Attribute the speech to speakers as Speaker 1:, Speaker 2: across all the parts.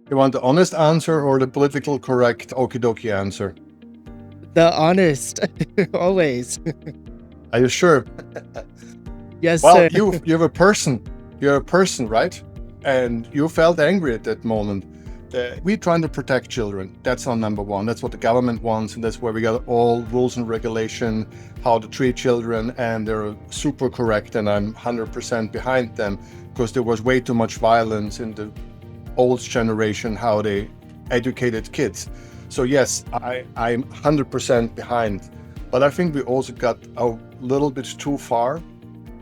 Speaker 1: You want the honest answer or the political correct okie dokie answer?
Speaker 2: The honest, always.
Speaker 1: Are you sure?
Speaker 2: Yes,
Speaker 1: Well,
Speaker 2: sir.
Speaker 1: you're a person. You're a person, right? And you felt angry at that moment. We're trying to protect children. That's our number one. That's what the government wants, and that's where we got all rules and regulation, how to treat children, and they're super correct, and I'm 100% behind them because there was way too much violence in the old generation, how they educated kids. So yes, I'm 100% behind. But I think we also got a little bit too far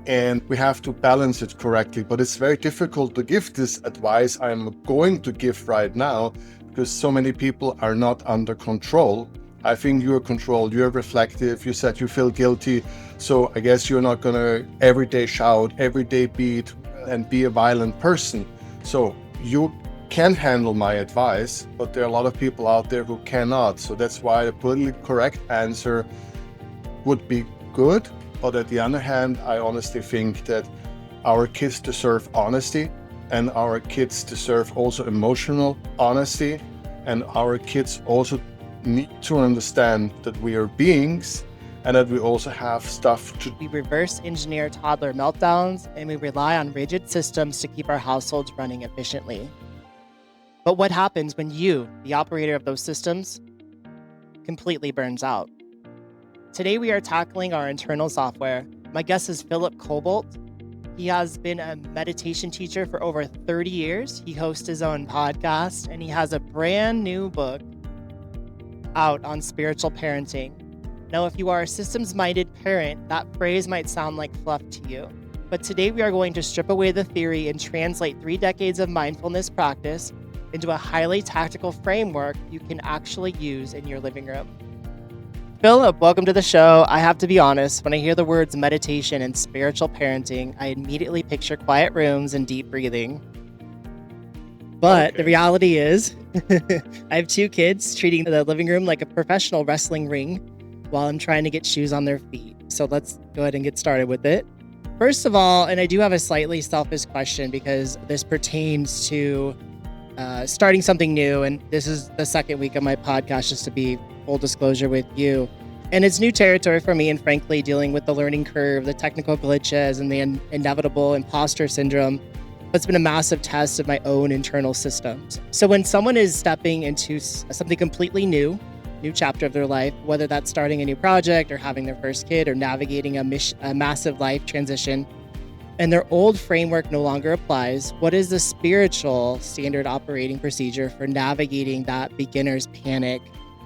Speaker 1: and we have to balance it correctly. But it's very difficult to give this advice I'm going to give right now because so many people are not under control. I think you're controlled, you're reflective, you said you feel guilty. So I guess you're not going to every day shout, every day beat and be a violent person. So you can handle my advice, but there are a lot of people out there who cannot. So that's why the politically correct answer would be good. But at the other hand, I honestly think that our kids deserve honesty and our kids deserve also emotional honesty. And our kids also need to understand that we are beings and that we also have stuff to do.
Speaker 2: We reverse engineer toddler meltdowns and we rely on rigid systems to keep our households running efficiently. But what happens when you, the operator of those systems, completely burns out? Today we are tackling our internal software. My guest is Philipp Kobald. He has been a meditation teacher for over 30 years. He hosts his own podcast and he has a brand new book out on spiritual parenting. Now, if you are a systems-minded parent, that phrase might sound like fluff to you. But today we are going to strip away the theory and translate 3 decades of mindfulness practice into a highly tactical framework you can actually use in your living room. Philip, welcome to the show. I have to be honest, when I hear the words meditation and spiritual parenting, I immediately picture quiet rooms and deep breathing. But the reality is, I have 2 kids treating the living room like a professional wrestling ring while I'm trying to get shoes on their feet. So let's go ahead and get started with it. First of all, and I do have a slightly selfish question because this pertains to starting something new, and this is the second week of my podcast, just to be full disclosure with you. And it's new territory for me, and frankly, dealing with the learning curve, the technical glitches, and the inevitable imposter syndrome. It's been a massive test of my own internal systems. So when someone is stepping into something completely new chapter of their life, whether that's starting a new project or having their first kid or navigating a massive life transition, and their old framework no longer applies, what is the spiritual standard operating procedure for navigating that beginner's panic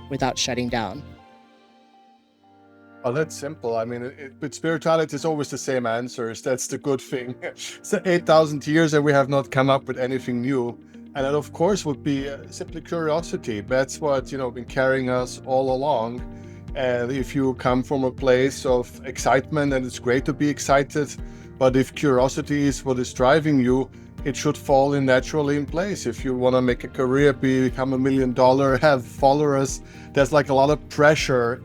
Speaker 2: without shutting down?
Speaker 1: Well, that's simple. I mean, with spirituality, it's always the same answers. That's the good thing. It's 8,000 years and we have not come up with anything new. And that, of course, would be simply curiosity. That's what, been carrying us all along. And if you come from a place of excitement, and it's great to be excited, but if curiosity is what is driving you, it should fall in naturally in place. If you want to make a career, become $1 million, have followers, there's like a lot of pressure.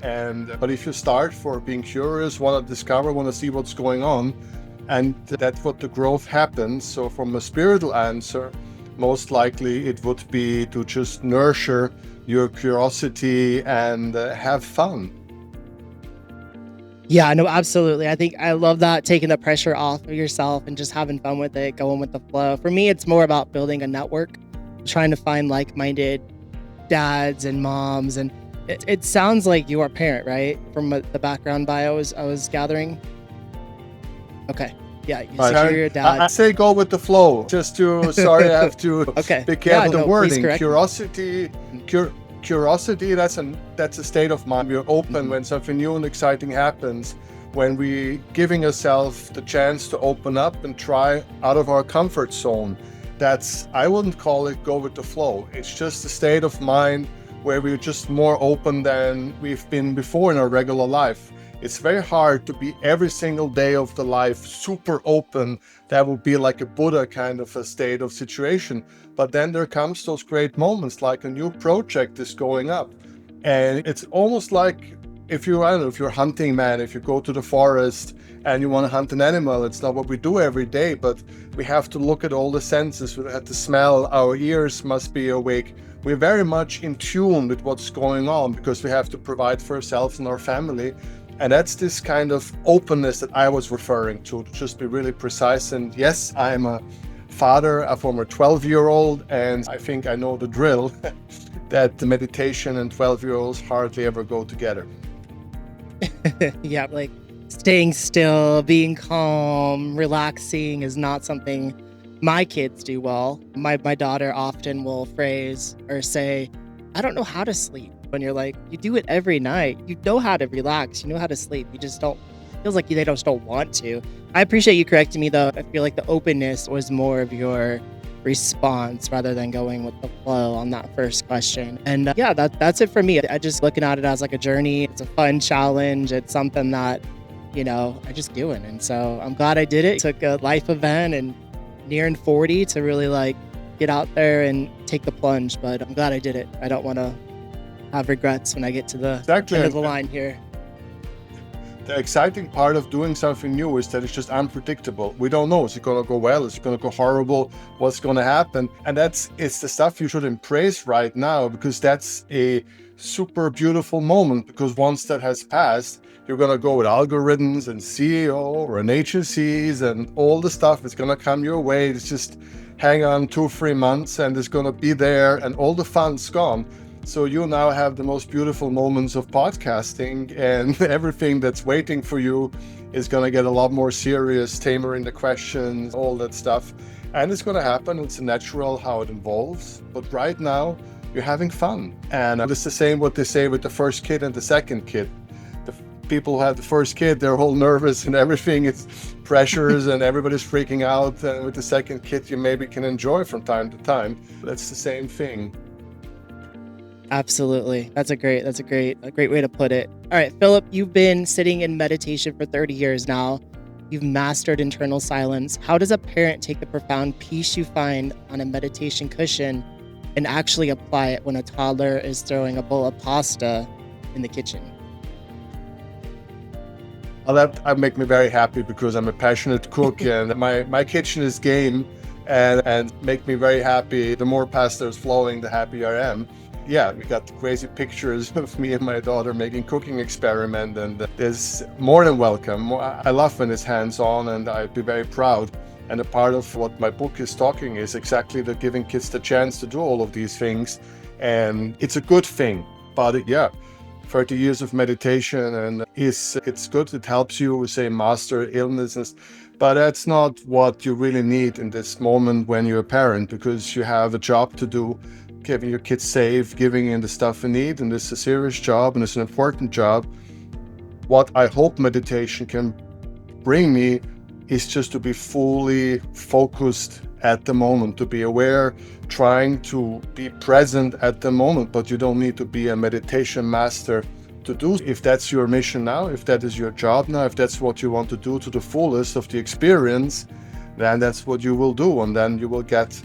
Speaker 1: But if you start for being curious, want to discover, want to see what's going on, and that's what the growth happens. So from a spiritual answer, most likely it would be to just nurture your curiosity and have fun.
Speaker 2: Yeah, no, absolutely. I think I love that, taking the pressure off of yourself and just having fun with it, going with the flow. For me, it's more about building a network, trying to find like-minded dads and moms. And it sounds like you are a parent, right? From the background bio I was gathering. Okay. Yeah, you're a dad.
Speaker 1: I say go with the flow. Sorry, I have to be careful. The wording, curiosity, that's a state of mind. We're open when something new and exciting happens, when we giving ourselves the chance to open up and try out of our comfort zone. I wouldn't call it go with the flow. It's just a state of mind where we're just more open than we've been before in our regular life. It's very hard to be every single day of the life super open. That would be like a Buddha kind of a state of situation. But then there comes those great moments, like a new project is going up. And it's almost like if you're a hunting man, if you go to the forest and you want to hunt an animal. It's not what we do every day, but we have to look at all the senses. We have to smell, our ears must be awake. We're very much in tune with what's going on because we have to provide for ourselves and our family. And that's this kind of openness that I was referring to just be really precise. And yes, I'm a father, a former 12-year-old, and I think I know the drill that the meditation and 12-year-olds hardly ever go together.
Speaker 2: Yeah, like staying still, being calm, relaxing is not something my kids do well. My daughter often will phrase or say, I don't know how to sleep. When you're like, you do it every night. You know how to relax. You know how to sleep. You just don't, feels like they just don't want to. I appreciate you correcting me though. I feel like the openness was more of your response rather than going with the flow on that first question. And yeah, that's it for me. I just looking at it as like a journey. It's a fun challenge. It's something that, I just doing. And so I'm glad I did it. Took a life event and nearing 40 to really like get out there and take the plunge. But I'm glad I did it. I don't want to have regrets when I get to the end of the line here.
Speaker 1: The exciting part of doing something new is that it's just unpredictable. We don't know. Is it going to go well? Is it going to go horrible? What's going to happen? And it's the stuff you should embrace right now, because that's a super beautiful moment. Because once that has passed, you're going to go with algorithms and CEO and agencies and all the stuff is going to come your way. It's just hang on 2-3 months and it's going to be there and all the fun's gone. So you now have the most beautiful moments of podcasting, and everything that's waiting for you is going to get a lot more serious, tamering the questions, all that stuff. And it's going to happen. It's natural how it evolves. But right now, you're having fun. And it's the same what they say with the first kid and the second kid. The people who have the first kid, they're all nervous and everything. It's pressures and everybody's freaking out. And with the second kid, you maybe can enjoy from time to time. That's the same thing.
Speaker 2: Absolutely. That's a great way to put it. All right, Philipp, you've been sitting in meditation for 30 years now. You've mastered internal silence. How does a parent take the profound peace you find on a meditation cushion and actually apply it when a toddler is throwing a bowl of pasta in the kitchen?
Speaker 1: Well, that make me very happy because I'm a passionate cook and my kitchen is game and make me very happy. The more pasta is flowing, the happier I am. Yeah, we got crazy pictures of me and my daughter making cooking experiment, and there's more than welcome. I love when it's hands-on, and I'd be very proud. And a part of what my book is talking is exactly the giving kids the chance to do all of these things. And it's a good thing. But yeah, 30 years of meditation, and it's good. It helps you, say, master illnesses. But that's not what you really need in this moment when you're a parent, because you have a job to do, keeping your kids safe, giving in the stuff they need, and it's a serious job and it's an important job. What I hope meditation can bring me is just to be fully focused at the moment, to be aware, trying to be present at the moment, but you don't need to be a meditation master to do. If that's your mission now, if that is your job now, if that's what you want to do to the fullest of the experience, then that's what you will do, and then you will get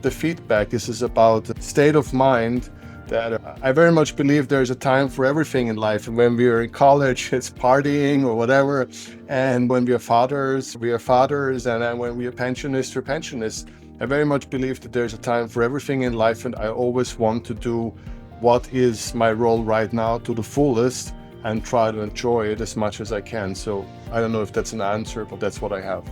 Speaker 1: the feedback. This is about state of mind that I very much believe there's a time for everything in life. And when we're in college, it's partying or whatever. And when we are fathers, And then when we are pensionists, we're pensionists. I very much believe that there's a time for everything in life. And I always want to do what is my role right now to the fullest and try to enjoy it as much as I can. So I don't know if that's an answer, but that's what I have.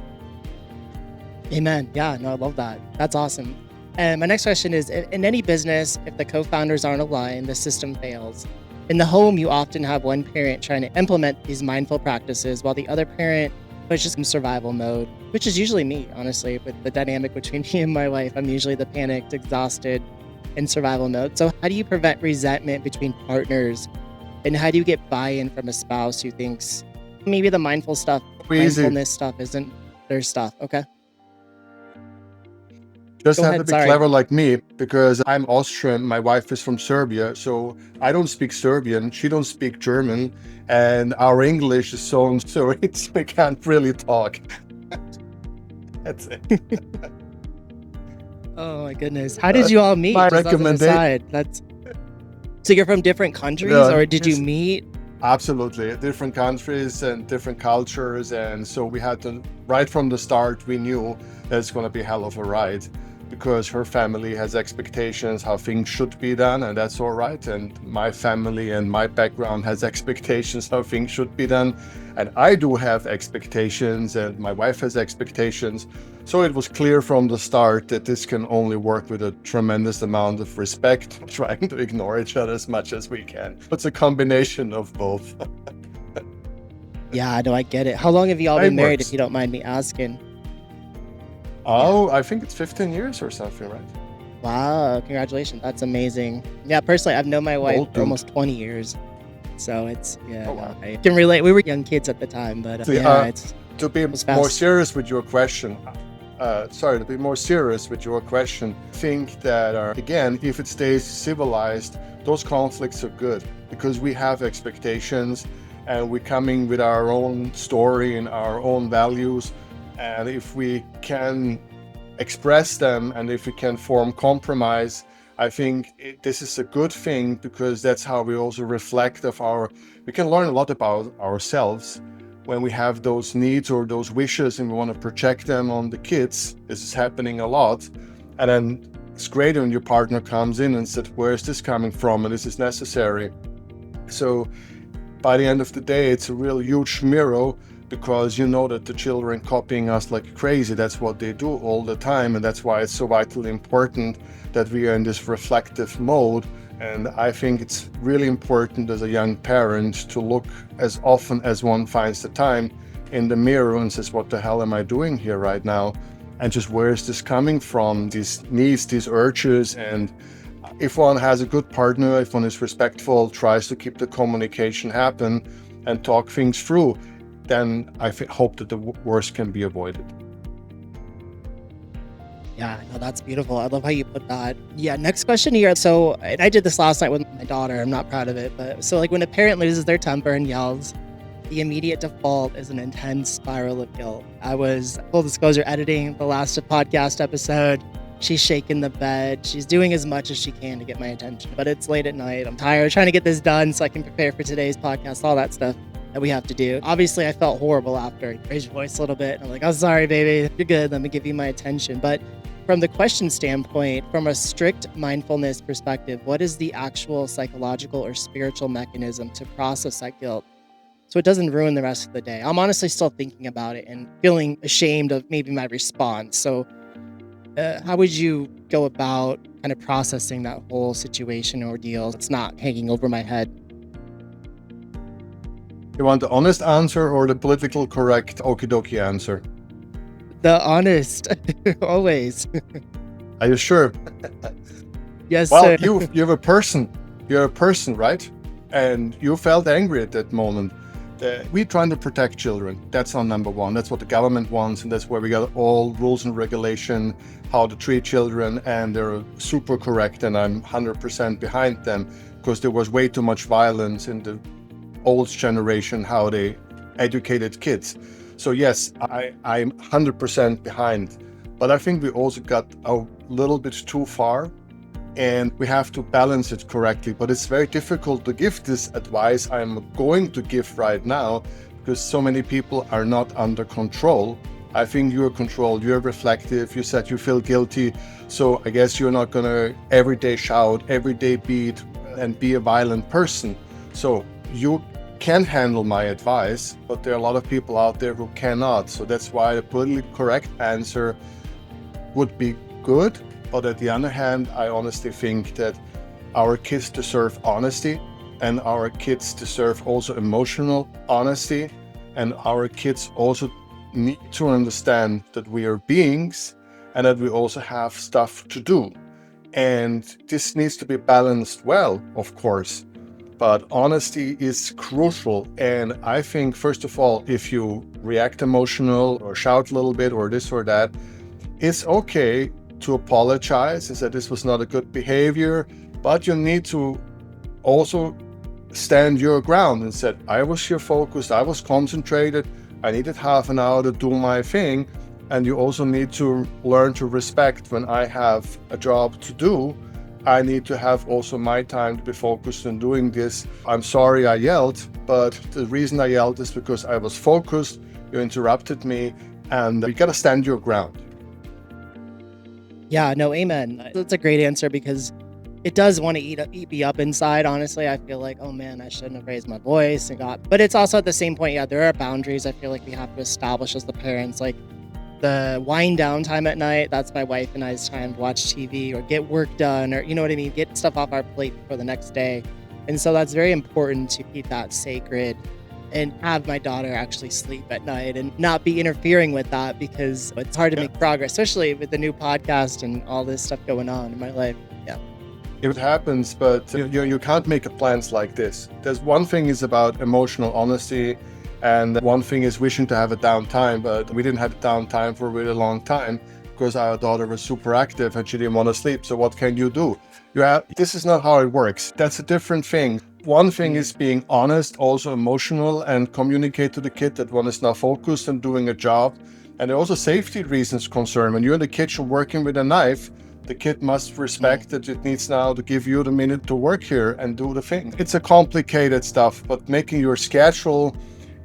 Speaker 2: Amen. Yeah, no, I love that. That's awesome. And my next question is, in any business, if the co-founders aren't aligned, the system fails. In the home, you often have one parent trying to implement these mindful practices while the other parent pushes in survival mode, which is usually me, honestly, with the dynamic between me and my wife. I'm usually the panicked, exhausted, in survival mode. So how do you prevent resentment between partners? And how do you get buy-in from a spouse who thinks maybe the mindfulness stuff isn't their stuff? Okay.
Speaker 1: Just have to be clever like me, because I'm Austrian, my wife is from Serbia, so I don't speak Serbian, she don't speak German, and our English is so we can't really talk. That's it.
Speaker 2: Oh my goodness. How did you all meet?
Speaker 1: My recommendation.
Speaker 2: So you're from different countries, or did you meet
Speaker 1: Absolutely. Different countries and different cultures. And so we had to, right from the start, we knew that it's going to be a hell of a ride because her family has expectations how things should be done, and that's all right. And my family and my background has expectations how things should be done. And I do have expectations, and my wife has expectations. So it was clear from the start that this can only work with a tremendous amount of respect, trying to ignore each other as much as we can. It's a combination of both.
Speaker 2: Yeah, no, I get it. How long have you all
Speaker 1: It
Speaker 2: been married,
Speaker 1: works.
Speaker 2: if you don't mind me asking?
Speaker 1: Oh, I think it's 15 years or something, right?
Speaker 2: Wow, congratulations. That's amazing. Yeah, personally, I've known my wife
Speaker 1: Old
Speaker 2: for
Speaker 1: dude.
Speaker 2: almost 20 years. So it's, yeah,
Speaker 1: Oh,
Speaker 2: no,
Speaker 1: wow.
Speaker 2: I can relate. We were young kids at the time, but
Speaker 1: See,
Speaker 2: yeah, it's
Speaker 1: To be
Speaker 2: was
Speaker 1: more
Speaker 2: fast.
Speaker 1: serious with your question, to be more serious with your question, think that, again, if it stays civilized, those conflicts are good because we have expectations and we're coming with our own story and our own values. And if we can express them and if we can form compromise, I think this is a good thing because that's how we also reflect we can learn a lot about ourselves when we have those needs or those wishes and we want to project them on the kids. This is happening a lot. And then it's great when your partner comes in and said, where is this coming from? And this is necessary. So by the end of the day, it's a real huge mirror because you know that the children copying us like crazy. That's what they do all the time. And that's why it's so vitally important that we are in this reflective mode. And I think it's really important as a young parent to look as often as one finds the time in the mirror and says, what the hell am I doing here right now? And just where is this coming from? These needs, these urges. And if one has a good partner, if one is respectful, tries to keep the communication happen and talk things through, then I hope that the worst can be avoided.
Speaker 2: Yeah, no, that's beautiful. I love how you put that. Yeah, next question here. So, and I did this last night with my daughter. I'm not proud of it, but so like when a parent loses their temper and yells, the immediate default is an intense spiral of guilt. I was, full disclosure, editing the last podcast episode. She's shaking the bed. She's doing as much as she can to get my attention, but it's late at night. I'm tired, trying to get this done so I can prepare for today's podcast, all that stuff that we have to do. Obviously, I felt horrible after. Raised your voice a little bit. I'm like, I'm sorry, baby. You're good. Let me give you my attention. But from the question standpoint, from a strict mindfulness perspective, what is the actual psychological or spiritual mechanism to process that guilt so it doesn't ruin the rest of the day? I'm honestly still thinking about it and feeling ashamed of maybe my response. So how would you go about kind of processing that whole situation or ordeal? It's not hanging over my head.
Speaker 1: You want the honest answer or the political correct okie dokie answer?
Speaker 2: The honest, always.
Speaker 1: Are you sure?
Speaker 2: Yes,
Speaker 1: Well,
Speaker 2: sir.
Speaker 1: you're a person. You're a person, right? And you felt angry at that moment. We're trying to protect children. That's our number one. That's what the government wants, and that's where we got all rules and regulation, how to treat children, and they're super correct, and I'm 100% behind them because there was way too much violence in the old generation, how they educated kids. So yes, I'm 100% behind. But I think we also got a little bit too far and we have to balance it correctly. But it's very difficult to give this advice I'm going to give right now because so many people are not under control. I think you're controlled, you're reflective, you said you feel guilty. So I guess you're not gonna every day shout, every day beat and be a violent person. So you can handle my advice, but there are a lot of people out there who cannot. So that's why the politically correct answer would be good. But at the other hand, I honestly think that our kids deserve honesty and our kids deserve also emotional honesty. And our kids also need to understand that we are beings and that we also have stuff to do. And this needs to be balanced well, of course. But honesty is crucial. And I think, first of all, if you react emotional or shout a little bit or this or that, it's okay to apologize and say this was not a good behavior, but you need to also stand your ground and said, I was here focused, I was concentrated, I needed half an hour to do my thing. And you also need to learn to respect when I have a job to do. I need to have also my time to be focused on doing this. I'm sorry I yelled, but the reason I yelled is because I was focused, you interrupted me, and you gotta stand your ground.
Speaker 2: Yeah, no, amen. That's a great answer because it does want to eat me up inside. Honestly, I feel like, oh man, I shouldn't have raised my voice and got. But it's also at the same point, yeah, there are boundaries. I feel like we have to establish as the parents, like the wind down time at night. That's my wife and I's time to watch TV or get work done, or you know what I mean, get stuff off our plate for the next day. And so that's very important to keep that sacred and have my daughter actually sleep at night and not be interfering with that because it's hard to make progress, especially with the new podcast and all this stuff going on in my life. Yeah.
Speaker 1: It happens, but you can't make plans like this. There's one thing is about emotional honesty, and one thing is wishing to have a downtime, but we didn't have a downtime for a really long time because our daughter was super active and she didn't want to sleep. So what can you do? This is not how it works. That's a different thing. One thing is being honest, also emotional, and communicate to the kid that one is now focused on doing a job. And there are also safety reasons concerned. When you're in the kitchen working with a knife, the kid must respect that it needs now to give you the minute to work here and do the thing. It's a complicated stuff, but making your schedule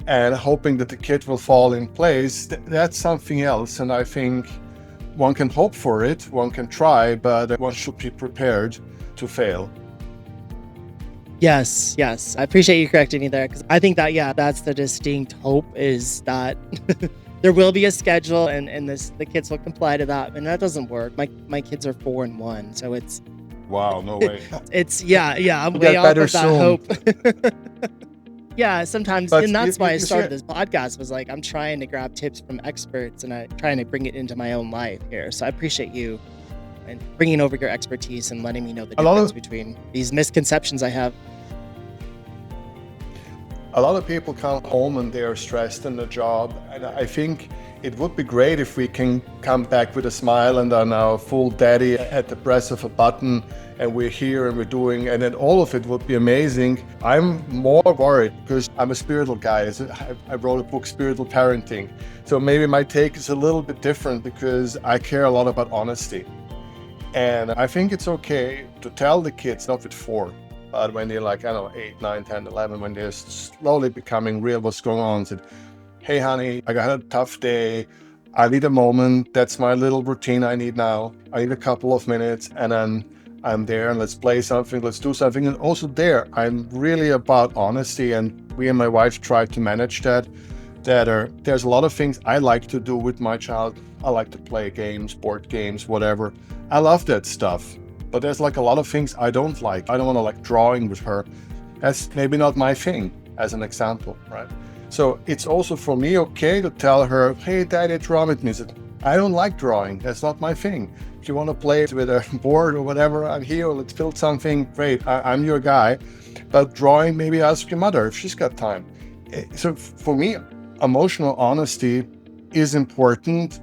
Speaker 1: and hoping that the kid will fall in place, that's something else. And I think one can hope for it, one can try, but one should be prepared to fail.
Speaker 2: Yes. I appreciate you correcting me there because I think that, yeah, that's the distinct hope is that there will be a schedule and the kids will comply to that. And that doesn't work. My kids are 4 and 1. So it's.
Speaker 1: Wow, no way.
Speaker 2: It's, I'm way off of that hope. Yeah, sometimes, and that's why I started this podcast was like, I'm trying to grab tips from experts and I'm trying to bring it into my own life here. So I appreciate you and bringing over your expertise and letting me know the difference between these misconceptions I have.
Speaker 1: A lot of people come home and they are stressed in the job, and I think it would be great if we can come back with a smile and are now full daddy at the press of a button, and we're here and we're doing, and then all of it would be amazing. I'm more worried because I'm a spiritual guy. I wrote a book, Spiritual Parenting. So maybe my take is a little bit different because I care a lot about honesty. And I think it's okay to tell the kids, not with 4, but when they're like, I don't know, 8, 9, 10, 11, when they're slowly becoming real, what's going on, said, hey, honey, I got a tough day. I need a moment. That's my little routine I need now. I need a couple of minutes, and then I'm there, and let's play something, let's do something. And also there, I'm really about honesty, and we and my wife try to manage that. There's a lot of things I like to do with my child. I like to play games, board games, whatever. I love that stuff. But there's like a lot of things I don't like. I don't want to like drawing with her. That's maybe not my thing, as an example, right? So it's also for me okay to tell her, hey, daddy, draw with me. I don't like drawing. That's not my thing. If you want to play with a board or whatever, I'm here. Let's build something. Great. I'm your guy. But drawing, maybe ask your mother if she's got time. So for me, emotional honesty is important,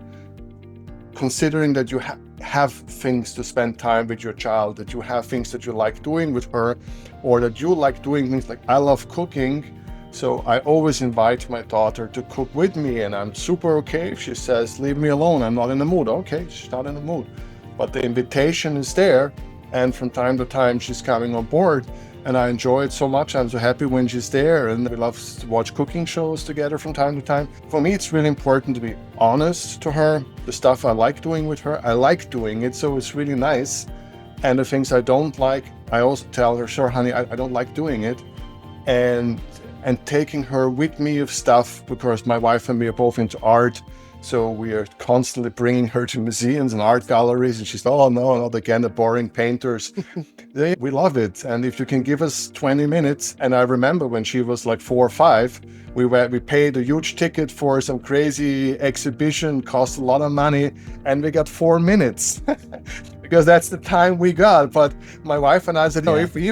Speaker 1: considering that you have things to spend time with your child, that you have things that you like doing with her, or that you like doing things like I love cooking. So I always invite my daughter to cook with me, and I'm super okay if she says, leave me alone, I'm not in the mood. Okay, she's not in the mood. But the invitation is there, and from time to time she's coming on board, and I enjoy it so much. I'm so happy when she's there, and we love to watch cooking shows together from time to time. For me, it's really important to be honest to her. The stuff I like doing with her, I like doing it, so it's really nice. And the things I don't like, I also tell her, sure, honey, I don't like doing it. And taking her with me of stuff, because my wife and me are both into art. So we are constantly bringing her to museums and art galleries. And she's, oh no, not again, the boring painters. We love it. And if you can give us 20 minutes, and I remember when she was like 4 or 5, we paid a huge ticket for some crazy exhibition, cost a lot of money, and we got 4 minutes. Because that's the time we got. But my wife and I said, no, if we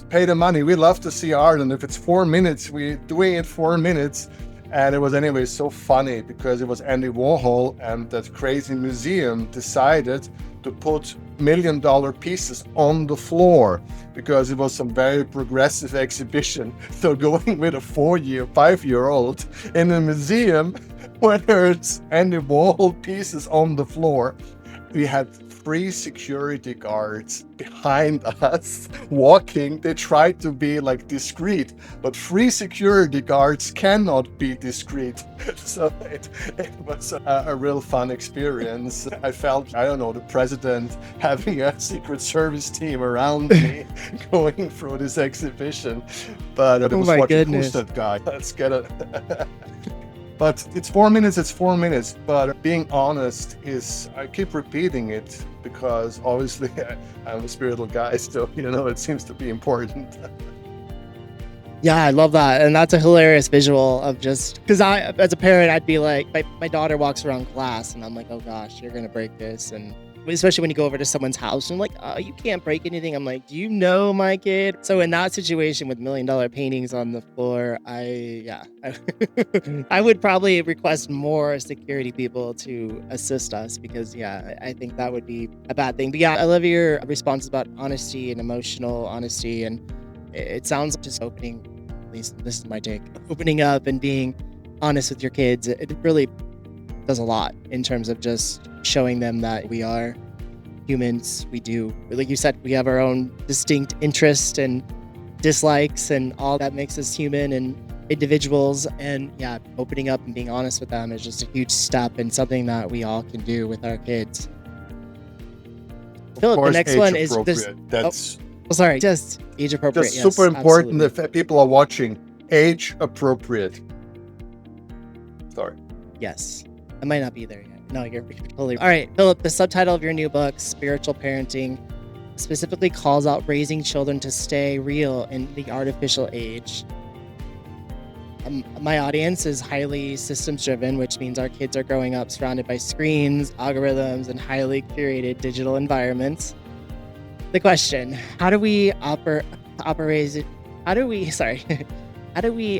Speaker 1: pay the money, we love to see art. And if it's 4 minutes, we're doing it 4 minutes. And it was anyway so funny because it was Andy Warhol and that crazy museum decided to put $1 million pieces on the floor because it was some very progressive exhibition. So going with a 5-year-old in a museum when there's any wall pieces on the floor. We had 3 security guards behind us walking. They tried to be like discreet, but 3 security guards cannot be discreet. So it was a real fun experience. I felt, I don't know, the president having a Secret Service team around me going through this exhibition. But it
Speaker 2: Oh
Speaker 1: was
Speaker 2: my
Speaker 1: watching,
Speaker 2: goodness.
Speaker 1: who's that guy? Let's get it. But it's 4 minutes, it's 4 minutes. But being honest is, I keep repeating it because obviously I'm a spiritual guy, so, it seems to be important.
Speaker 2: Yeah, I love that. And that's a hilarious visual of just, because as a parent, I'd be like, my daughter walks around class and I'm like, oh gosh, you're going to break this. And especially when you go over to someone's house and like, oh, you can't break anything. I'm like, do you know my kid? So in that situation with $1 million paintings on the floor, I would probably request more security people to assist us because, I think that would be a bad thing. But yeah, I love your response about honesty and emotional honesty. And it sounds just opening, at least this is my take, opening up and being honest with your kids. It really does a lot in terms of just showing them that we are humans. We do, like you said, we have our own distinct interests and dislikes and all that makes us human and individuals. And opening up and being honest with them is just a huge step and something that we all can do with our kids. Philip, the next one is this.
Speaker 1: That's
Speaker 2: Sorry, just age appropriate.
Speaker 1: that's
Speaker 2: Yes,
Speaker 1: super important
Speaker 2: absolutely.
Speaker 1: if people are watching. Age appropriate. Sorry.
Speaker 2: Yes. I might not be there yet. No, you're totally. All right, Philip, the subtitle of your new book, Spiritual Parenting, specifically calls out raising children to stay real in the artificial age. My audience is highly systems driven, which means our kids are growing up surrounded by screens, algorithms, and highly curated digital environments. The question, how do we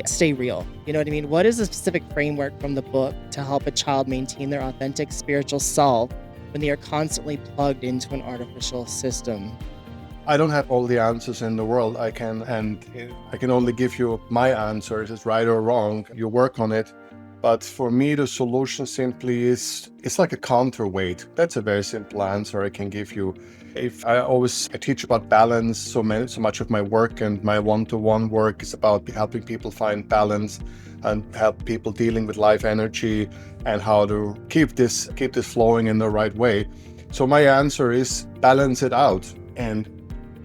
Speaker 2: stay real? You know what I mean? What is the specific framework from the book to help a child maintain their authentic spiritual self when they are constantly plugged into an artificial system?
Speaker 1: I don't have all the answers in the world. I can only give you my answer. Is it right or wrong? You work on it. But for me, the solution simply is, it's like a counterweight. That's a very simple answer I can give you. I teach about balance. So much of my work and my one-to-one work is about helping people find balance and help people dealing with life energy and how to keep this flowing in the right way. So my answer is balance it out. And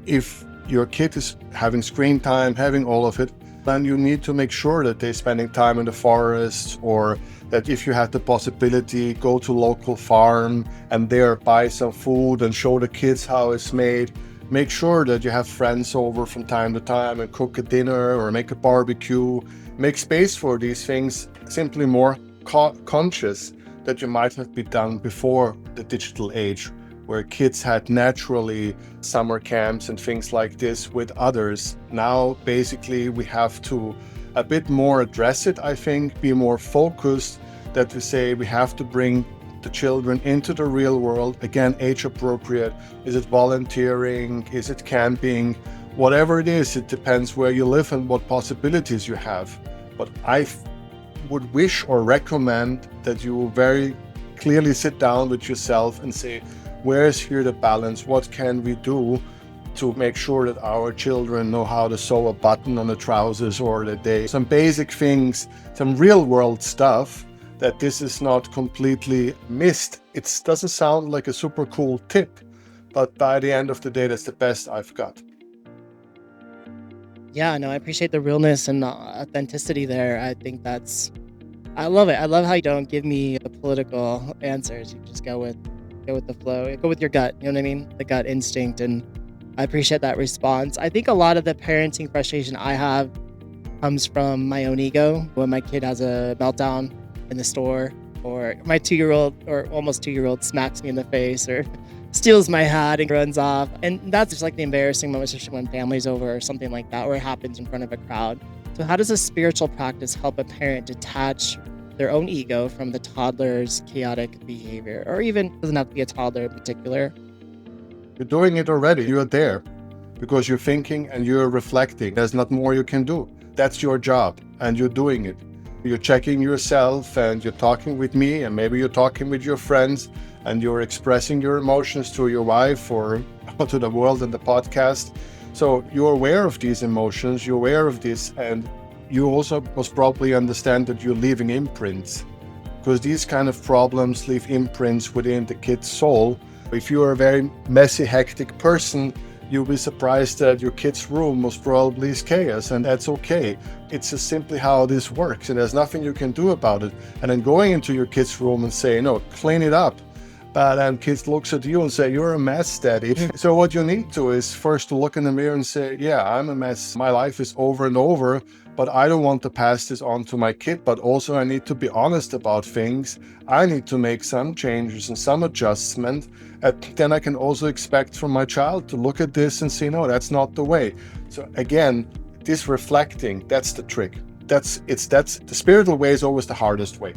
Speaker 1: if your kid is having screen time, having all of it, then you need to make sure that they're spending time in the forest, or that if you have the possibility, go to local farm and there buy some food and show the kids how it's made. Make sure that you have friends over from time to time and cook a dinner or make a barbecue. Make space for these things, simply more conscious that you might have been done before the digital age, where kids had naturally summer camps and things like this with others. Now, basically, we have to a bit more address it, I think, be more focused, that we say we have to bring the children into the real world. Again, age appropriate. Is it volunteering? Is it camping? Whatever it is, it depends where you live and what possibilities you have. But I would wish or recommend that you very clearly sit down with yourself and say, where is here the balance? What can we do to make sure that our children know how to sew a button on the trousers, or that they, some basic things, some real world stuff, that this is not completely missed. It doesn't sound like a super cool tip, but by the end of the day, that's the best I've got.
Speaker 2: Yeah, no, I appreciate the realness and the authenticity there. I love it. I love how you don't give me the political answers. You just go with the flow, go with your gut. You know what I mean? The gut instinct. And I appreciate that response. I think a lot of the parenting frustration I have comes from my own ego. When my kid has a meltdown in the store, or my 2-year-old or almost 2-year-old smacks me in the face or steals my hat and runs off. And that's just like the embarrassing moment, especially when family's over or something like that, or it happens in front of a crowd. So how does a spiritual practice help a parent detach their own ego from the toddler's chaotic behavior? Or even, doesn't have to be a toddler in particular.
Speaker 1: You're doing it already. You're there because you're thinking and you're reflecting. There's not more you can do. That's your job and you're doing it. You're checking yourself and you're talking with me, and maybe you're talking with your friends, and you're expressing your emotions to your wife or to the world in the podcast. So you're aware of these emotions, you're aware of this, and you also most probably understand that you're leaving imprints, because these kind of problems leave imprints within the kid's soul. If you're a very messy, hectic person, you'll be surprised that your kid's room most probably is chaos, and that's okay. It's just simply how this works, and there's nothing you can do about it. And then going into your kid's room and saying, no, clean it up. But then kids looks at you and say, you're a mess, daddy. So what you need to is first to look in the mirror and say, yeah, I'm a mess. My life is over and over, but I don't want to pass this on to my kid. But also I need to be honest about things. I need to make some changes and some adjustment. And then I can also expect from my child to look at this and say, no, that's not the way. So again, this reflecting, that's the trick. That's the spiritual way is always the hardest way,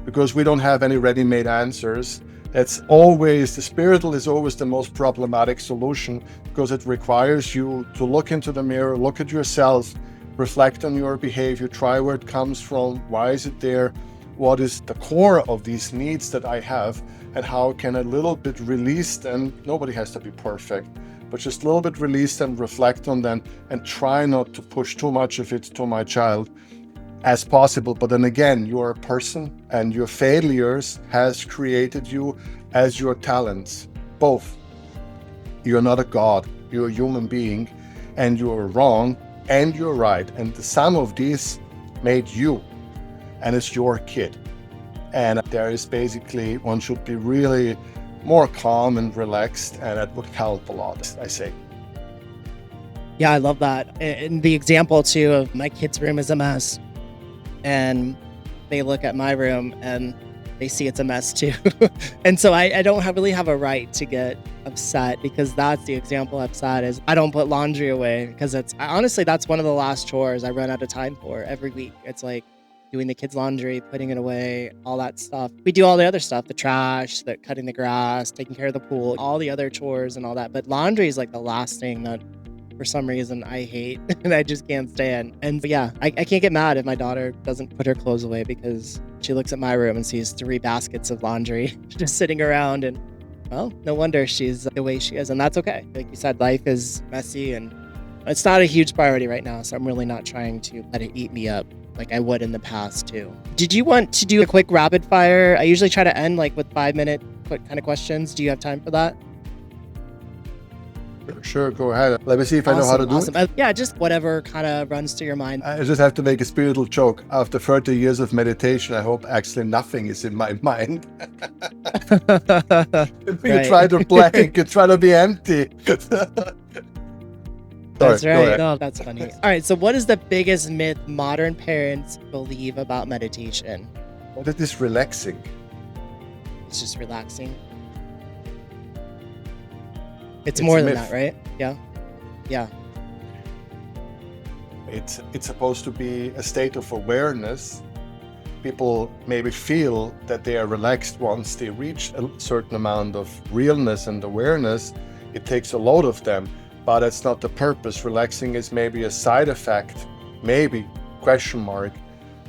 Speaker 1: because we don't have any ready-made answers. It's always, the spiritual is always the most problematic solution, because it requires you to look into the mirror, look at yourself, reflect on your behavior, try where it comes from, why is it there, what is the core of these needs that I have, and how can I a little bit release them. Nobody has to be perfect, but just a little bit release them, reflect on them, and try not to push too much of it to my child as possible. But then again, you're a person, and your failures has created you as your talents, both. You're not a god, you're a human being, and you're wrong and you're right, and the sum of these made you, and it's your kid. And there is basically, one should be really more calm and relaxed, and that would help a lot, I say.
Speaker 2: Yeah, I love that. And the example too of my kid's room is a mess, and they look at my room and they see it's a mess too. And so I don't really have a right to get upset, because that's the example I've set is I don't put laundry away, because honestly, that's one of the last chores I run out of time for every week. It's like doing the kids' laundry, putting it away, all that stuff. We do all the other stuff, the trash, the cutting the grass, taking care of the pool, all the other chores and all that. But laundry is like the last thing that for some reason I hate and I just can't stand. And yeah, I can't get mad if my daughter doesn't put her clothes away, because she looks at my room and sees 3 baskets of laundry just sitting around, and well, no wonder she's the way she is. And that's okay. Like you said, life is messy and it's not a huge priority right now. So I'm really not trying to let it eat me up like I would in the past too. Did you want to do a quick rapid fire? I usually try to end like with 5-minute quick kind of questions. Do you have time for that?
Speaker 1: Sure, go ahead. Let me see if I know how to do it.
Speaker 2: Yeah, just whatever kind of runs to your mind.
Speaker 1: I just have to make a spiritual joke. After 30 years of meditation, I hope actually nothing is in my mind. You try to blank, you try to be empty.
Speaker 2: That's right. No, that's funny. All right, so what is the biggest myth modern parents believe about meditation?
Speaker 1: What is this relaxing?
Speaker 2: It's just relaxing. It's more than that, right? Yeah. Yeah.
Speaker 1: It's supposed to be a state of awareness. People maybe feel that they are relaxed once they reach a certain amount of realness and awareness. It takes a load of them, but that's not the purpose. Relaxing is maybe a side effect, maybe, question mark,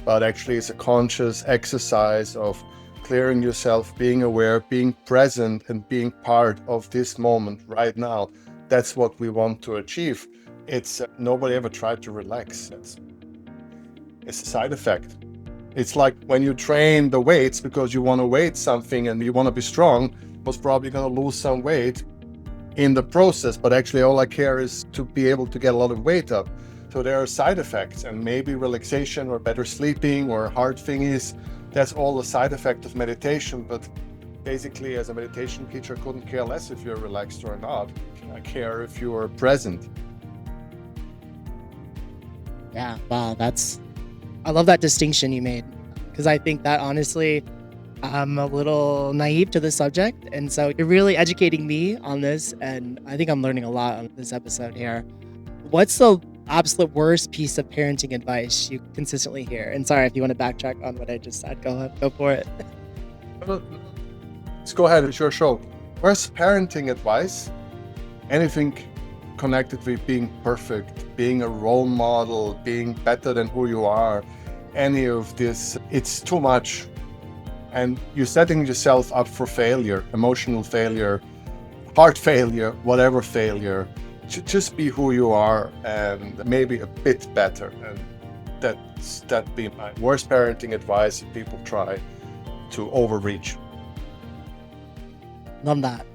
Speaker 1: but actually it's a conscious exercise of clearing yourself, being aware, being present, and being part of this moment right now. That's what we want to achieve. It's nobody ever tried to relax. It's a side effect. It's like when you train the weights because you want to weight something and you want to be strong, most probably going to lose some weight in the process, but actually all I care is to be able to get a lot of weight up. So there are side effects, and maybe relaxation or better sleeping or heart thingies, that's all a side effect of meditation. But basically, as a meditation teacher, I couldn't care less if you're relaxed or not. I care if you are present.
Speaker 2: Yeah, wow, I love that distinction you made, because I think that honestly, I'm a little naive to the subject. And so you're really educating me on this, and I think I'm learning a lot on this episode here. What's the absolute worst piece of parenting advice you consistently hear? And sorry if you want to backtrack on what I just said, go for it.
Speaker 1: Let's go ahead, it's your show. Worst parenting advice? Anything connected with being perfect, being a role model, being better than who you are, any of this. It's too much. And you're setting yourself up for failure, emotional failure, heart failure, whatever failure. Just be who you are and maybe a bit better. And that'd be my worst parenting advice if people try to overreach.
Speaker 2: Love that.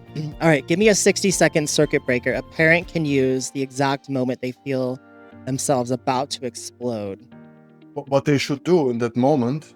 Speaker 2: All right, give me a 60-second circuit breaker a parent can use the exact moment they feel themselves about to explode.
Speaker 1: What they should do in that moment,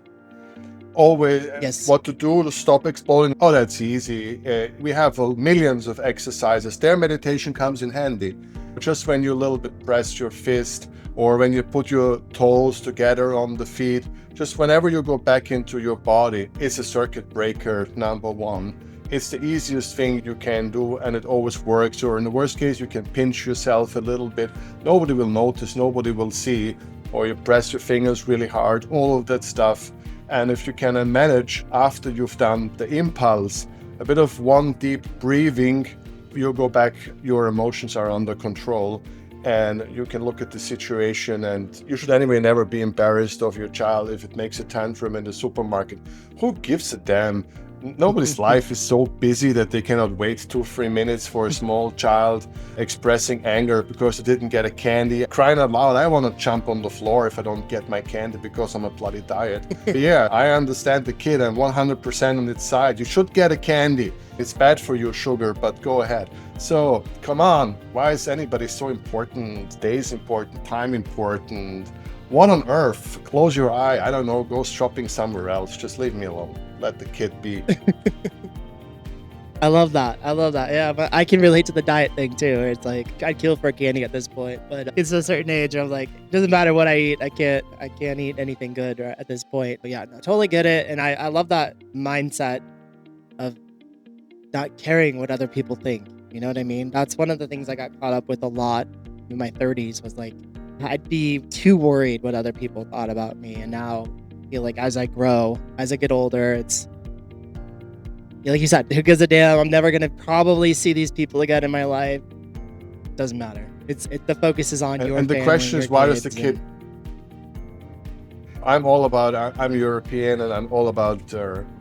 Speaker 1: always
Speaker 2: Yes.
Speaker 1: what to do to stop exploding. Oh, that's easy. We have millions of exercises. Their meditation comes in handy. Just when you a little bit press your fist, or when you put your toes together on the feet, just whenever you go back into your body, it's a circuit breaker, number one. It's the easiest thing you can do, and it always works. Or in the worst case, you can pinch yourself a little bit. Nobody will notice, nobody will see. Or you press your fingers really hard, all of that stuff. And if you can manage, after you've done the impulse, a bit of one deep breathing, you go back, your emotions are under control, and you can look at the situation. And you should anyway never be embarrassed of your child if it makes a tantrum in the supermarket. Who gives a damn? Nobody's life is so busy that they cannot wait 2-3 minutes for a small child expressing anger because they didn't get a candy. Crying out loud, I want to jump on the floor if I don't get my candy because I'm a bloody diet. But yeah, I understand the kid. I'm 100% on its side. You should get a candy. It's bad for your sugar, but go ahead. So come on, why is anybody so important? Days important, time important. What on earth? Close your eye. I don't know, go shopping somewhere else. Just leave me alone. Let the kid be.
Speaker 2: I love that. Yeah, but I can relate to the diet thing too. Where it's like I'd kill for candy at this point, but it's a certain age. I'm like, doesn't matter what I eat. I can't eat anything good at this point. But yeah, no, totally get it. And I love that mindset of not caring what other people think. You know what I mean? That's one of the things I got caught up with a lot in my 30s was like, I'd be too worried what other people thought about me. And now I feel like as I grow, as I get older, it's like you said, who gives a damn? I'm never going to probably see these people again in my life. Doesn't matter. The focus is on your
Speaker 1: And the
Speaker 2: family,
Speaker 1: question is,
Speaker 2: your
Speaker 1: why does the
Speaker 2: kids,
Speaker 1: kid... I'm European, and I'm all about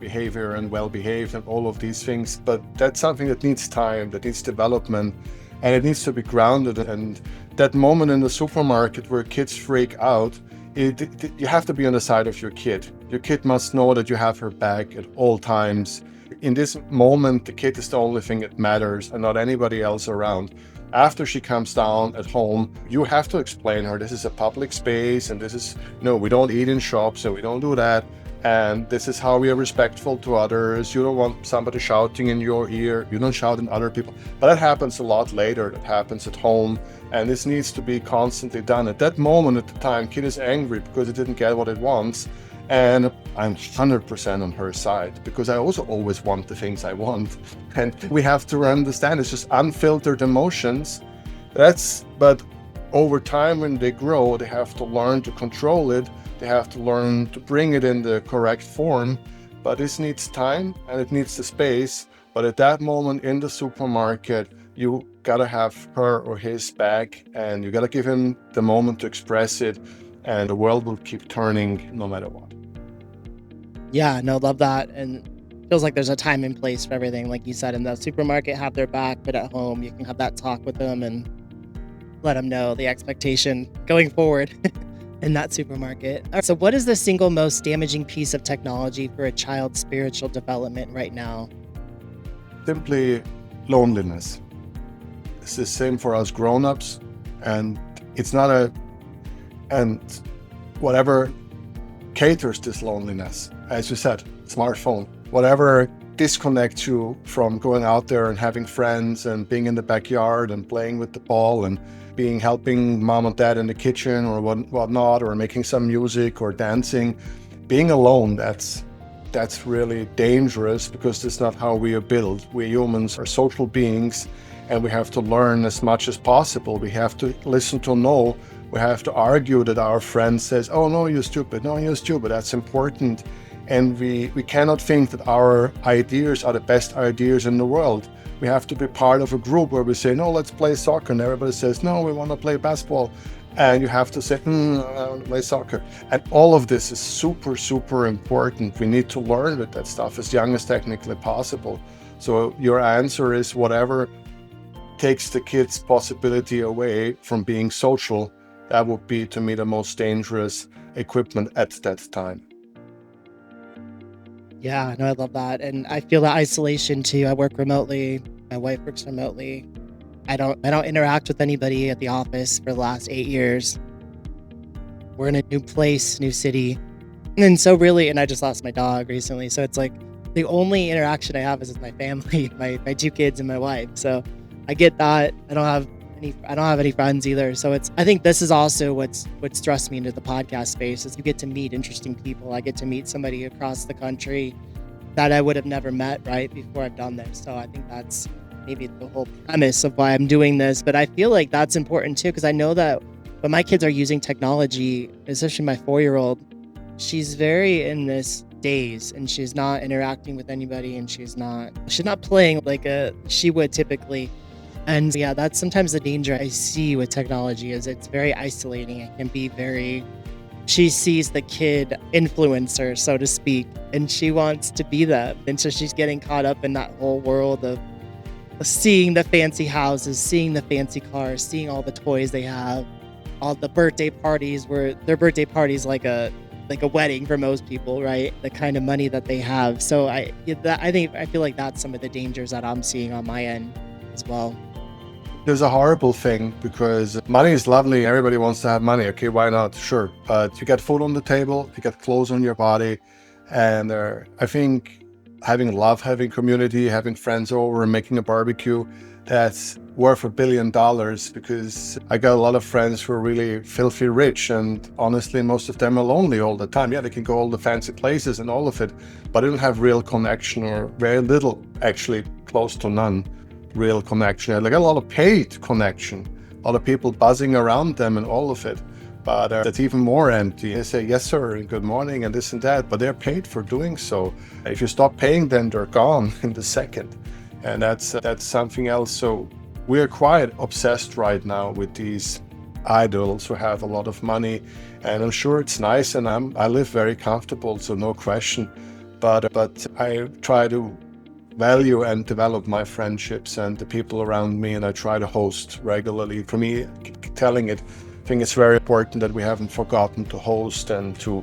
Speaker 1: behavior and well-behaved and all of these things. But that's something that needs time, that needs development, and it needs to be grounded. And that moment in the supermarket where kids freak out, you have to be on the side of your kid. Your kid must know that you have her back at all times. In this moment, the kid is the only thing that matters and not anybody else around. After she comes down at home, you have to explain her, this is a public space, and this is, we don't eat in shops, and we don't do that. And this is how we are respectful to others. You don't want somebody shouting in your ear. You don't shout in other people. But that happens a lot later. That happens at home. And this needs to be constantly done. At that moment, at the time, kid is angry because it didn't get what it wants. And I'm 100% on her side because I also always want the things I want. And we have to understand it's just unfiltered emotions. But over time, when they grow, they have to learn to control it. They have to learn to bring it in the correct form. But this needs time and it needs the space. But at that moment in the supermarket, you gotta have her or his back, and you gotta give him the moment to express it, and the world will keep turning no matter what.
Speaker 2: Yeah, no, love that. And feels like there's a time and place for everything. Like you said, in the supermarket, have their back, but at home, you can have that talk with them and let them know the expectation going forward in that supermarket. All right, so what is the single most damaging piece of technology for a child's spiritual development right now?
Speaker 1: Simply loneliness. It's the same for us grown-ups, and it's not and whatever caters this loneliness, as you said, smartphone, whatever disconnects you from going out there and having friends and being in the backyard and playing with the ball and helping mom and dad in the kitchen or whatnot, or making some music or dancing. Being alone, that's really dangerous because that's not how we are built. We humans are social beings, and we have to learn as much as possible. We have to listen to no. We have to argue that our friend says, oh, no, you're stupid. No, you're stupid. That's important. And we cannot think that our ideas are the best ideas in the world. We have to be part of a group where we say, no, let's play soccer. And everybody says, no, we want to play basketball. and you have to say, I want to play soccer. And all of this is super, super important. We need to learn with that stuff as young as technically possible. So your answer is whatever takes the kid's possibility away from being social. That would be, to me, the most dangerous equipment at that time.
Speaker 2: Yeah, no, I love that. And I feel that isolation too. I work remotely. My wife works remotely. I don't interact with anybody at the office for the last 8 years. We're in a new place, new city. And so really, and I just lost my dog recently. So it's like the only interaction I have is with my family, my two kids and my wife. So I get that. I don't have any friends either. So I think this is also what's thrust me into the podcast space is you get to meet interesting people. I get to meet somebody across the country that I would have never met right before I've done this. So I think that's maybe the whole premise of why I'm doing this. But I feel like that's important too, because I know that when my kids are using technology, especially my 4-year-old, she's very in this daze and she's not interacting with anybody and she's not playing like she would typically. And yeah, that's sometimes the danger I see with technology is it's very isolating. It can be she sees the kid influencer, so to speak, and she wants to be that. And so she's getting caught up in that whole world of seeing the fancy houses, seeing the fancy cars, seeing all the toys they have, all the birthday parties where their birthday parties like a wedding for most people, right? The kind of money that they have. So I feel like that's some of the dangers that I'm seeing on my end as well.
Speaker 1: There's a horrible thing because money is lovely. Everybody wants to have money. Okay, why not? Sure. But you get food on the table, you get clothes on your body. And I think having love, having community, having friends over and making a barbecue, that's worth $1 billion because I got a lot of friends who are really filthy rich. And honestly, most of them are lonely all the time. Yeah, they can go all the fancy places and all of it, but they don't have real connection or very little, actually close to none. Real connection. Like a lot of paid connection, a lot of people buzzing around them and all of it, but that's even more empty. They say yes sir and good morning and this and that, but they're paid for doing so. If you stop paying them, they're gone in the second, and that's something else. So we're quite obsessed right now with these idols who have a lot of money, and I'm sure it's nice, and I live very comfortable, so no question, but I try to value and develop my friendships and the people around me, and I try to host regularly. For me, telling it, I think it's very important that we haven't forgotten to host and to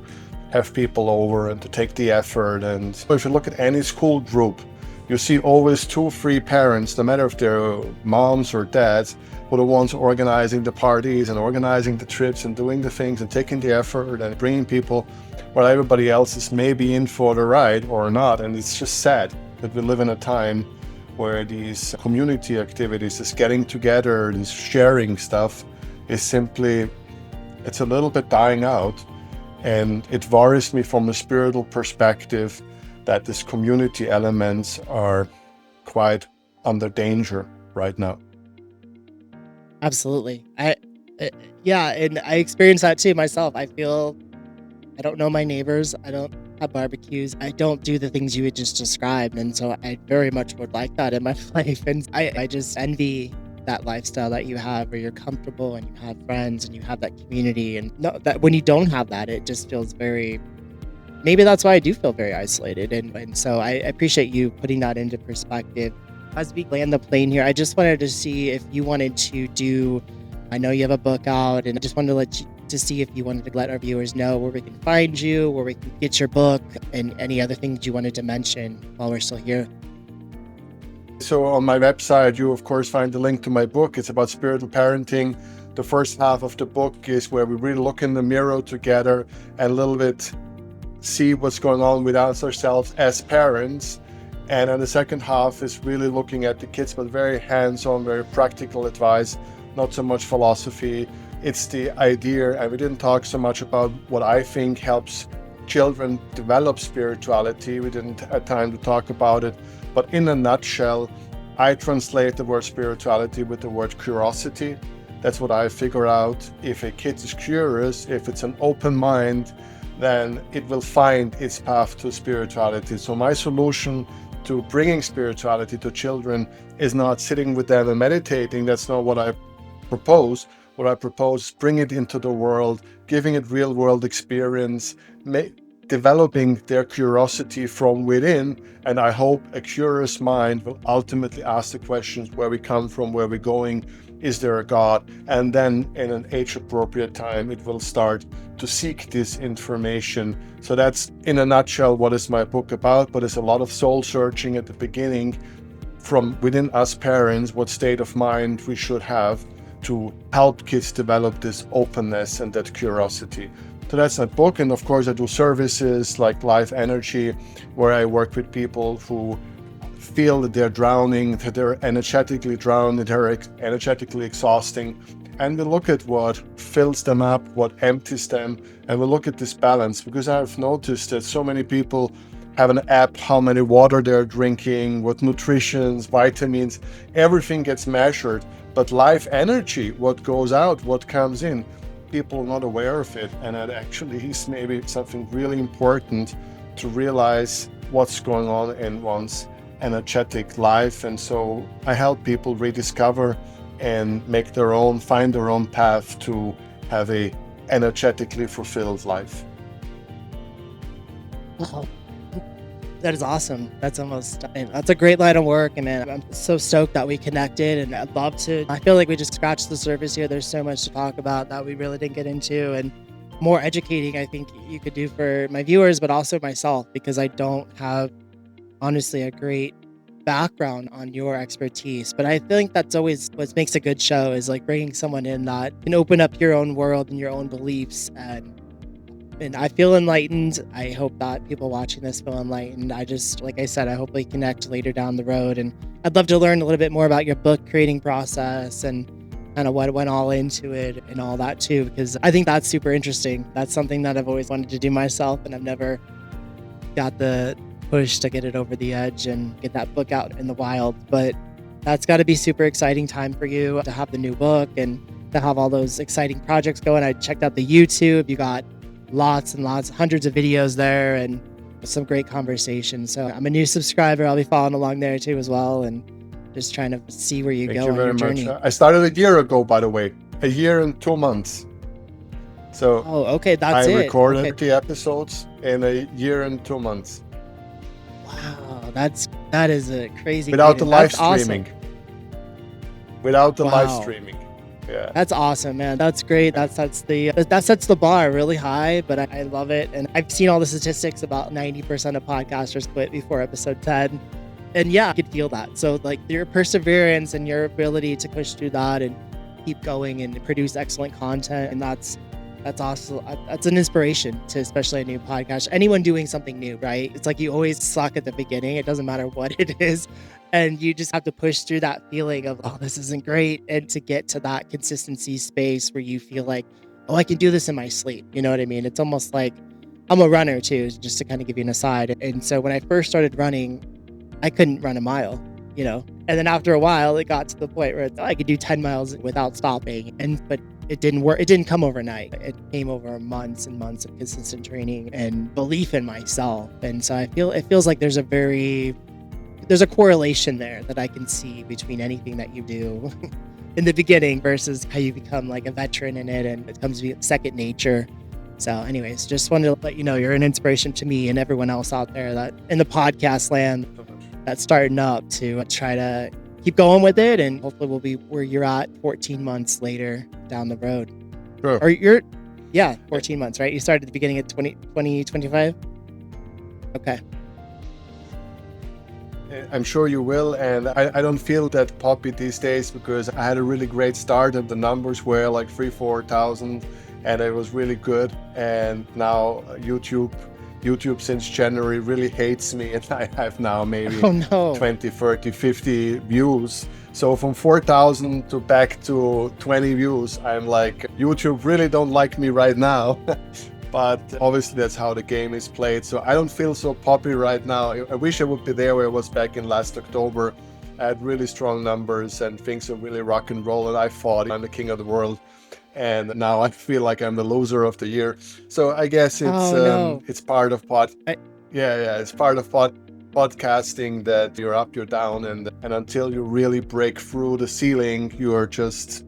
Speaker 1: have people over and to take the effort. And if you look at any school group, you see always 2 or 3 parents, no matter if they're moms or dads, who are the ones organizing the parties and organizing the trips and doing the things and taking the effort and bringing people while everybody else is maybe in for the ride or not. And it's just sad that we live in a time where these community activities, this getting together, this sharing stuff is simply, it's a little bit dying out. And it worries me from a spiritual perspective that these community elements are quite under danger right now.
Speaker 2: Absolutely. Yeah, and I experience that too myself. I feel I don't know my neighbors. I don't have barbecues. I don't do the things you had just described. And so I very much would like that in my life. And I just envy that lifestyle that you have where you're comfortable and you have friends and you have that community. And no, that when you don't have that, it just feels maybe that's why I do feel very isolated. And so I appreciate you putting that into perspective. As we land the plane here, I just wanted to see if you wanted to I know you have a book out, and I just wanted to see if you wanted to let our viewers know where we can find you, where we can get your book, and any other things you wanted to mention while we're still here.
Speaker 1: So on my website, you of course find the link to my book. It's about spiritual parenting. The first half of the book is where we really look in the mirror together and a little bit see what's going on with ourselves as parents. And then the second half is really looking at the kids, but very hands-on, very practical advice, not so much philosophy. It's the idea, and we didn't talk so much about what I think helps children develop spirituality. We didn't have time to talk about it, but in a nutshell, I translate the word spirituality with the word curiosity. That's what I figure out. If a kid is curious, if it's an open mind, then it will find its path to spirituality. So my solution to bringing spirituality to children is not sitting with them and meditating. That's not what I propose. what I propose is bring it into the world, giving it real world experience, developing their curiosity from within. And I hope a curious mind will ultimately ask the questions: where we come from, where we're going, is there a God? And then in an age appropriate time, it will start to seek this information. So that's in a nutshell what is my book about, but it's a lot of soul searching at the beginning from within us parents, what state of mind we should have to help kids develop this openness and that curiosity. So that's that book. And of course, I do services like Life Energy, where I work with people who feel that they're drowning, that they're energetically drowned, that they're energetically exhausting. And we look at what fills them up, what empties them, and we look at this balance. Because I've noticed that so many people have an app, how many water they're drinking, what nutritions, vitamins, everything gets measured. But life energy, what goes out, what comes in, people are not aware of it. And that actually is maybe something really important to realize what's going on in one's energetic life. And so I help people rediscover and make their own, find their own path to have a energetically fulfilled life.
Speaker 2: Wow. That is awesome. That's a great line of work. And man, I'm so stoked that we connected, and I'd love to. I feel like we just scratched the surface here. There's so much to talk about that we really didn't get into, and more educating I think you could do for my viewers, but also myself, because I don't have, honestly, a great background on your expertise. But I think that's always what makes a good show, is like bringing someone in that can open up your own world and your own beliefs. And I feel enlightened. I hope that people watching this feel enlightened. Like I said, I hope we connect later down the road. And I'd love to learn a little bit more about your book creating process and kind of what went all into it and all that too, because I think that's super interesting. That's something that I've always wanted to do myself, and I've never got the push to get it over the edge and get that book out in the wild. But that's got to be super exciting time for you to have the new book and to have all those exciting projects going. I checked out the YouTube. You got lots and lots, hundreds of videos there, and some great conversations. So I'm a new subscriber. I'll be following along there too as well, and just trying to see where you go on your journey.
Speaker 1: I started a year ago, by the way, a year and 2 months. So
Speaker 2: okay, that's it.
Speaker 1: I recorded the episodes in a year and 2 months.
Speaker 2: Wow, that is a crazy.
Speaker 1: Without the live
Speaker 2: awesome.
Speaker 1: streaming. Without the live streaming. Yeah.
Speaker 2: That's awesome, man. That's great. That sets the bar really high, but I love it. And I've seen all the statistics about 90% of podcasters quit before episode 10. And yeah, I could feel that. So like your perseverance and your ability to push through that and keep going and produce excellent content. And that's awesome. That's an inspiration to especially a new podcast. Anyone doing something new, right? It's like you always suck at the beginning. It doesn't matter what it is. And you just have to push through that feeling of, oh, this isn't great. And to get to that consistency space where you feel like, oh, I can do this in my sleep. You know what I mean? It's almost like, I'm a runner too, just to kind of give you an aside. And so when I first started running, I couldn't run a mile, and then after a while, it got to the point where I could do 10 miles without stopping. But it didn't work. It didn't come overnight. It came over months and months of consistent training and belief in myself. And so it feels like there's a correlation there that I can see between anything that you do in the beginning versus how you become like a veteran in it and it becomes second nature. So anyways, just wanted to let you know you're an inspiration to me and everyone else out there that in the podcast land that's starting up to try to keep going with it. And hopefully we'll be where you're at 14 months later down the road.
Speaker 1: Sure.
Speaker 2: Or 14 months, right? You started at the beginning of 2025? Okay.
Speaker 1: I'm sure you will, and I don't feel that poppy these days because I had a really great start and the numbers were like 4,000 and it was really good. And now YouTube since January really hates me, and I have now maybe 20, 30, 50 views. So from 4,000 to back to 20 views, I'm like, YouTube really don't like me right now. But obviously that's how the game is played. So I don't feel so poppy right now. I wish I would be there where I was back in last October. I had really strong numbers and things are really rock and roll. And I thought I'm the king of the world. And now I feel like I'm the loser of the year. So I guess it's part of it's part of podcasting that you're up, you're down, and until you really break through the ceiling, you're just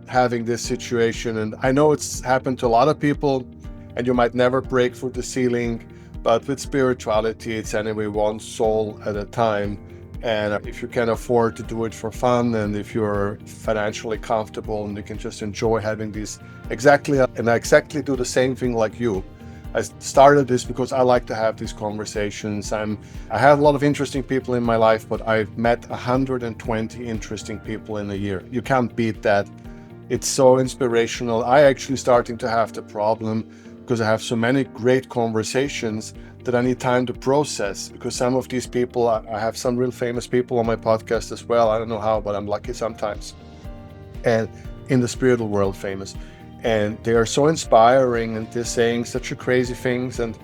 Speaker 1: having this situation. And I know it's happened to a lot of people, and you might never break through the ceiling, but with spirituality, it's anyway one soul at a time. And if you can afford to do it for fun, and if you're financially comfortable and you can just enjoy having these exactly do the same thing like you. I started this because I like to have these conversations. I have a lot of interesting people in my life, but I've met 120 interesting people in a year. You can't beat that. It's so inspirational. I actually starting to have the problem because I have so many great conversations that I need time to process, because some of these people, I have some real famous people on my podcast as well. I don't know how, but I'm lucky sometimes. And in the spiritual world famous. And they are so inspiring, and they're saying such crazy things, and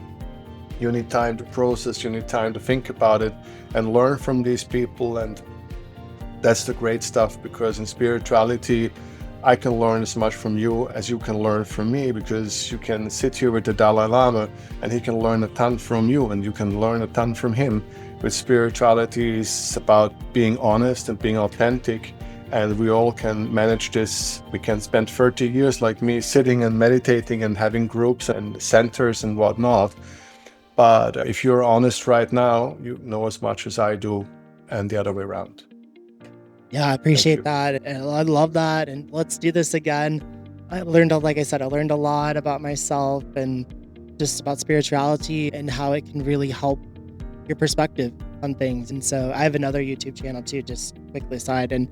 Speaker 1: you need time to process, you need time to think about it and learn from these people. And that's the great stuff, because in spirituality, I can learn as much from you as you can learn from me, because you can sit here with the Dalai Lama and he can learn a ton from you, and you can learn a ton from him. With spirituality, it's about being honest and being authentic, and we all can manage this. We can spend 30 years like me sitting and meditating and having groups and centers and whatnot. But if you're honest right now, you know as much as I do, and the other way around.
Speaker 2: Yeah, I appreciate that. And I love that. And let's do this again. Like I said, I learned a lot about myself and just about spirituality and how it can really help your perspective on things. And so I have another YouTube channel too, just quickly aside. And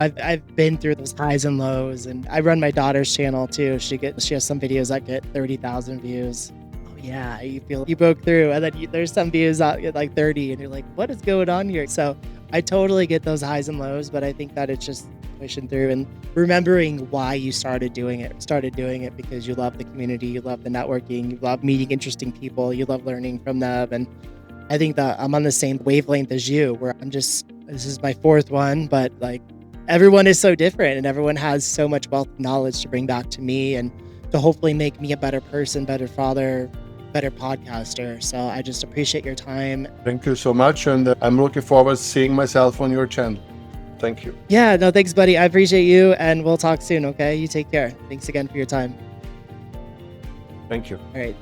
Speaker 2: I've been through those highs and lows, and I run my daughter's channel too. She has some videos that get 30,000 views. Oh yeah, you feel you broke through. And then there's some views out at like 30, and you're like, what is going on here? So I totally get those highs and lows, but I think that it's just pushing through and remembering why you started doing it. Started doing it because you love the community, you love the networking, you love meeting interesting people, you love learning from them. And I think that I'm on the same wavelength as you, where this is my fourth one, but like everyone is so different, and everyone has so much wealth of knowledge to bring back to me and to hopefully make me a better person, better father, better podcaster. So I just appreciate your time.
Speaker 1: Thank you so much, and I'm looking forward to seeing myself on your channel. Thank you.
Speaker 2: Yeah, no, thanks, buddy. I appreciate you, and we'll talk soon, okay? You take care. Thanks again for your time.
Speaker 1: Thank you.
Speaker 2: All right.